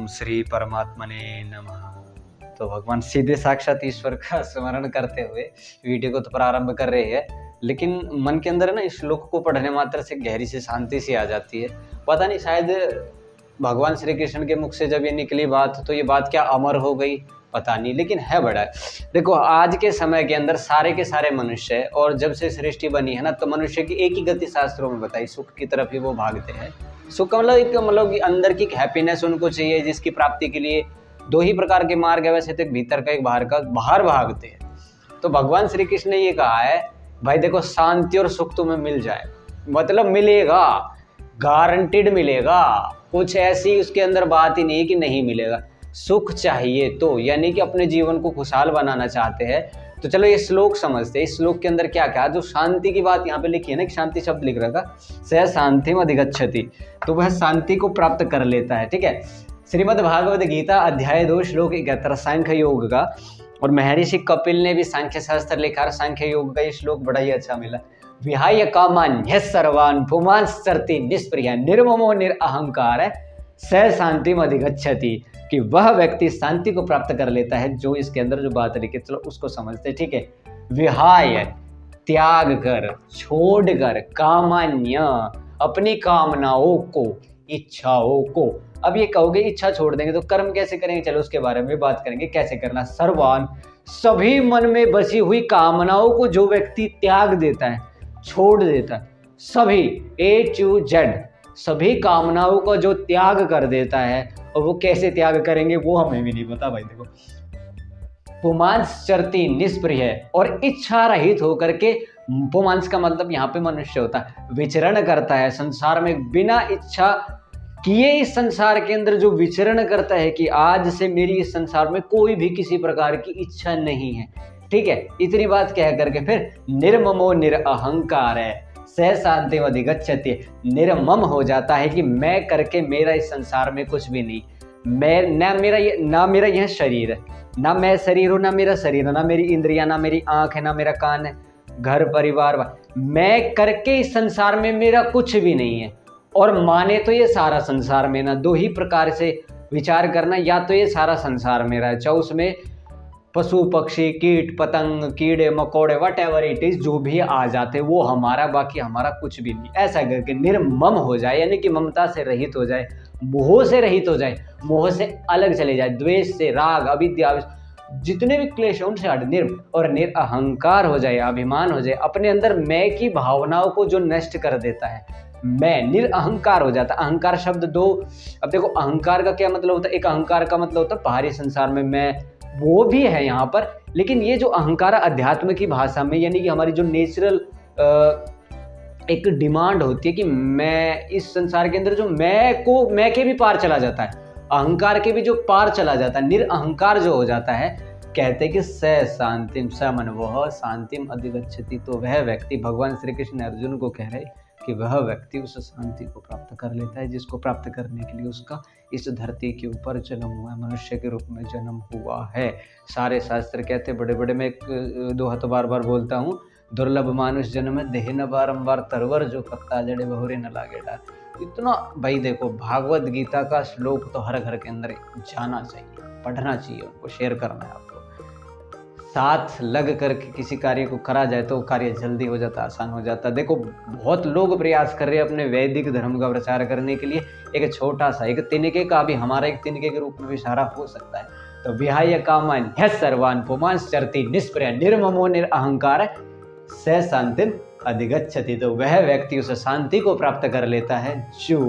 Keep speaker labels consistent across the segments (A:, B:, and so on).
A: ओम श्री परमात्मने नमः। तो भगवान सीधे साक्षात ईश्वर का स्मरण करते हुए वीडियो को तो प्रारंभ कर रहे हैं, लेकिन मन के अंदर है ना इस श्लोक को पढ़ने मात्र से गहरी सी शांति सी आ जाती है। पता नहीं, शायद भगवान श्री कृष्ण के मुख से जब ये निकली बात तो ये बात क्या अमर हो गई, पता नहीं, लेकिन है बड़ा है। देखो, आज के समय के अंदर सारे के सारे मनुष्य, और जब से सृष्टि बनी है ना, तो मनुष्य की एक ही गति शास्त्रों में बताई, सुख की तरफ ही वो भागते हैं। सुख का मतलब कि अंदर की हैप्पीनेस उनको चाहिए, जिसकी प्राप्ति के लिए दो ही प्रकार के मार्ग है वैसे तो, एक भीतर का एक बाहर का। बाहर भागते हैं तो भगवान श्री कृष्ण ने ये कहा है, भाई देखो, शांति और सुख तुम्हें मिल जाए, मतलब मिलेगा, गारंटीड मिलेगा। कुछ ऐसी उसके अंदर बात ही नहीं है कि नहीं मिलेगा। सुख चाहिए तो, यानी कि अपने जीवन को खुशहाल बनाना चाहते हैं तो चलो ये श्लोक समझते हैं। इस श्लोक के अंदर क्या क्या, जो शांति की बात यहाँ पे लिखी है ना, कि शांति शब्द लिख रखा, स शांतिम अधिगच्छति, तो वह शांति को प्राप्त कर लेता है। ठीक है, श्रीमद् भागवत गीता अध्याय 2 श्लोक 71 सांख्य योग का, और महर्षि कपिल ने भी सांख्य शास्त्र लिखा, सांख्य योग का ये श्लोक बड़ा ही अच्छा मिला। विहाय कामान ह्यः सर्वान् पुमांश्चरति निष्प्रियः निर्ममो निरअहंकार स शांतिम अधिगच्छति, कि वह व्यक्ति शांति को प्राप्त कर लेता है। जो इसके अंदर जो बात लिखी, चलो उसको समझते। ठीक है, विहाय त्याग कर, छोड़ कर, कामान्य अपनी कामनाओं को, इच्छाओं को। अब ये कहोगे इच्छा छोड़ देंगे तो कर्म कैसे करेंगे, चलो उसके बारे में बात करेंगे कैसे करना। सर्वान, सभी मन में बसी हुई कामनाओं को जो व्यक्ति त्याग देता है, छोड़ देता है, सभी A to Z सभी कामनाओं का जो त्याग कर देता है, और वो कैसे त्याग करेंगे वो हमें भी नहीं पता भाई। देखो, पुमांश्चरति निष्प्रिय, और इच्छा रहित होकर के, पुमांस का मतलब यहाँ पे मनुष्य होता है, विचरण करता है संसार में बिना इच्छा किए। इस संसार के अंदर जो विचरण करता है कि आज से मेरी इस संसार में कोई भी किसी प्रकार की इच्छा नहीं है। ठीक है, इतनी बात कह करके फिर निर्ममो निरअहंकार है स शांति अधिगच्छति, निर्मम हो जाता है कि मैं करके मेरा इस संसार में कुछ भी नहीं, मैं ना मेरा यह शरीर है, ना मैं शरीर हूँ, ना मेरा शरीर है, ना मेरी इंद्रियां, ना मेरी आंख है, ना मेरा कान है, घर परिवार, मैं करके इस संसार में मेरा कुछ भी नहीं है। और माने तो ये सारा संसार में ना, दो ही प्रकार से विचार करना, या तो ये सारा संसार मेरा है, चाहे उसमें पशु पक्षी कीट पतंग कीड़े मकोड़े वट एवर इट इज जो भी आ जाते वो हमारा, बाकी हमारा कुछ भी नहीं। ऐसा करके निर्मम हो जाए, यानी कि ममता से रहित हो जाए, मोह से रहित हो जाए, मोह से अलग चले जाए, द्वेष से, राग अविद्या जितने भी क्लेश है उनसे हट, और निरअहंकार हो जाए, अभिमान हो जाए, अपने अंदर मैं की भावनाओं को जो नष्ट कर देता है, मैं निरअहंकार हो जाता। अहंकार शब्द दो, अब देखो अहंकार का क्या मतलब होता है। एक अहंकार का मतलब होता है बाहरी संसार में मैं, वो भी है यहाँ पर, लेकिन ये जो अहंकार अध्यात्म की भाषा में, यानी कि हमारी जो नेचुरल एक डिमांड होती है कि मैं इस संसार के अंदर जो मैं के भी पार चला जाता है, अहंकार के भी जो पार चला जाता है, निरअहंकार जो हो जाता है, कहते हैं कि स शांतिम स मन वह शांतिम अधिगच्छति, तो वह व्यक्ति, भगवान श्री कृष्ण अर्जुन को कह रहे कि वह व्यक्ति उस शांति को प्राप्त कर लेता है, जिसको प्राप्त करने के लिए उसका इस धरती के ऊपर जन्म हुआ है, मनुष्य के रूप में जन्म हुआ है। सारे शास्त्र कहते बड़े बड़े, मैं एक दो हाथ बार बार बोलता हूँ, दुर्लभ मानुष जन्म है, देह न बारंबार तरवर जो कत्ता जड़े बहुरे न लागे डार। इतना भाई देखो, भागवत गीता का श्लोक तो हर घर के अंदर जाना चाहिए, पढ़ना चाहिए, उनको शेयर करना है आपको। साथ लग करके किसी कार्य को करा जाए तो कार्य जल्दी हो जाता, आसान हो जाता। देखो, बहुत लोग प्रयास कर रहे हैं अपने वैदिक धर्म का प्रचार करने के लिए, एक छोटा सा एक तिनके का भी हमारा एक तिनके के रूप में भी इशारा हो सकता है। तो विहाय कामान ह्यः सर्वान् पुमांश्चरति निष्प्रियः निर्ममो निरअहंकार स शांतिम अधिगच्छति, तो वह व्यक्ति उस शांति को प्राप्त कर लेता है जो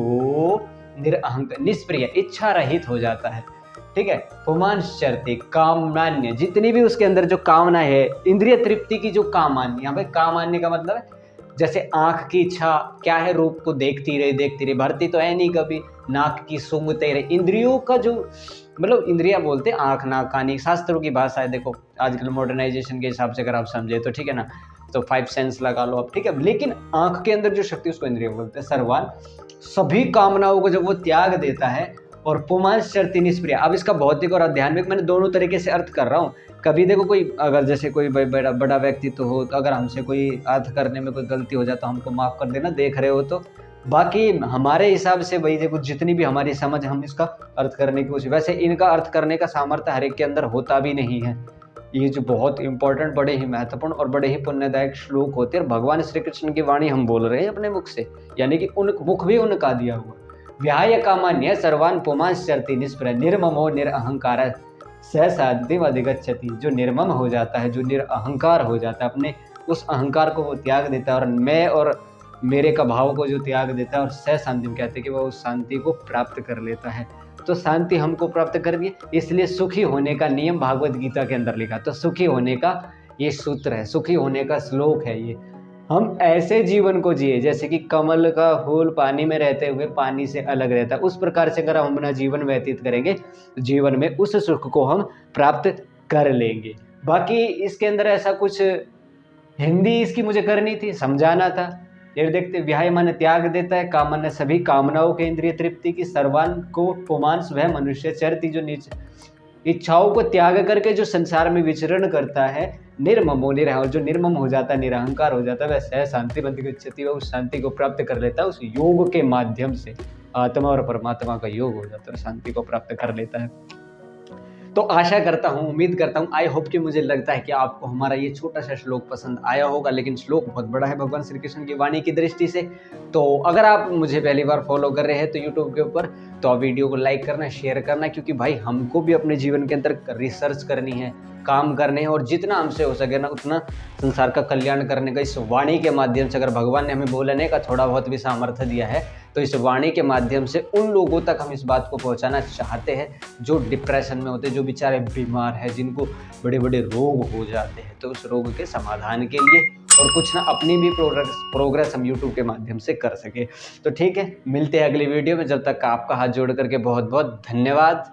A: निरअहंकार, निष्प्रिय, इच्छा रहित हो जाता है। ठीक है, पुमांश्चरति, कामान्य, जितनी भी उसके अंदर जो कामना है, इंद्रिय तृप्ति की जो कामान्य, यहाँ पे कामान्य का मतलब है जैसे आंख की इच्छा क्या है, रूप को देखती रही, भरती तो है नहीं कभी, नाक की सूंघते रहे, इंद्रियों का जो मतलब इंद्रिया बोलते हैं आंख नाक कान, शास्त्रों की भाषा है। देखो आजकल मॉडर्नाइजेशन के हिसाब से अगर आप समझे तो, ठीक है ना, तो 5 सेंस लगा लो आप, ठीक है, लेकिन आंख के अंदर जो शक्ति उसको इंद्रिय बोलते हैं। सर्वान, सभी कामनाओं को जब वो त्याग देता है, और पुमांश्चरति निष्प्रिय। अब इसका भौतिक और आध्यात्मिक मैंने दोनों तरीके से अर्थ कर रहा हूँ। कभी देखो कोई अगर जैसे कोई बड़ा व्यक्ति तो हो, तो अगर हमसे कोई अर्थ करने में कोई गलती हो जाए तो हमको माफ़ कर देना, देख रहे हो तो बाकी हमारे हिसाब से भाई देखो, जितनी भी हमारी समझ, हम इसका अर्थ करने की कोशिश, वैसे इनका अर्थ करने का सामर्थ्य हर एक के अंदर होता भी नहीं है। ये जो बहुत इंपॉर्टेंट, बड़े ही महत्वपूर्ण और बड़े ही पुण्यदायक श्लोक होते हैं, भगवान श्री कृष्ण की वाणी हम बोल रहे हैं अपने मुख से, यानी कि उन मुख भी उनका दिया हुआ। व्याय कामान्य सर्वान पुमांश्चरति निष्प्रह निर्ममो निरअहंकार स साध्यम अधिगच्छति। जो निर्मम हो जाता है, जो निरअहंकार हो जाता है, अपने उस अहंकार को वो त्याग देता है और मैं और मेरे का भाव को जो त्याग देता है, और स शांति कहते हैं कि वह उस शांति को प्राप्त कर लेता है। तो शांति हमको प्राप्त करनी है, इसलिए सुखी होने का नियम भागवत गीता के अंदर लिखा। तो सुखी होने का ये सूत्र है, सुखी होने का श्लोक है ये। हम ऐसे जीवन को जिए जैसे कि कमल का फूल पानी में रहते हुए पानी से अलग रहता है, उस प्रकार से अगर हम अपना जीवन व्यतीत करेंगे तो जीवन में उस सुख को हम प्राप्त कर लेंगे। बाकी इसके अंदर ऐसा कुछ हिंदी इसकी मुझे करनी थी, समझाना था। ये देखते, व्याय मन त्याग देता है, कामन सभी कामनाओं के इंद्रिय तृप्ति की, सर्वान को पुमांस वह मनुष्य चरती, जो नीचे इच्छाओं को त्याग करके जो संसार में विचरण करता है, निर्ममो निरह, और जो निर्मम हो जाता है, निरहंकार हो जाता है, वह सह शांति बंधि, वह उस शांति को प्राप्त कर लेता है। उस योग के माध्यम से आत्मा और परमात्मा का योग हो जाता है, शांति को प्राप्त कर लेता है। तो आशा करता हूँ, उम्मीद करता हूँ, आई होप कि मुझे लगता है कि आपको हमारा ये छोटा सा श्लोक पसंद आया होगा, लेकिन श्लोक बहुत बड़ा है भगवान श्री कृष्ण की वाणी की दृष्टि से। तो अगर आप मुझे पहली बार फॉलो कर रहे हैं तो यूट्यूब के ऊपर, तो आप वीडियो को लाइक करना, शेयर करना, क्योंकि भाई हमको भी अपने जीवन के अंदर रिसर्च करनी है, काम करने हैं, और जितना हमसे हो सके ना उतना संसार का कल्याण करने का इस वाणी के माध्यम से, अगर भगवान ने हमें बोलने का थोड़ा बहुत भी सामर्थ्य दिया है, तो इस वाणी के माध्यम से उन लोगों तक हम इस बात को पहुंचाना चाहते हैं जो डिप्रेशन में होते हैं, जो बेचारे बीमार हैं, जिनको बड़े बड़े रोग हो जाते हैं। तो उस रोग के समाधान के लिए और कुछ ना अपनी भी प्रोग्रेस हम यूट्यूब के माध्यम से कर सके। तो ठीक है, मिलते हैं अगली वीडियो में। जब तक आपका हाथ जोड़ करके बहुत बहुत धन्यवाद।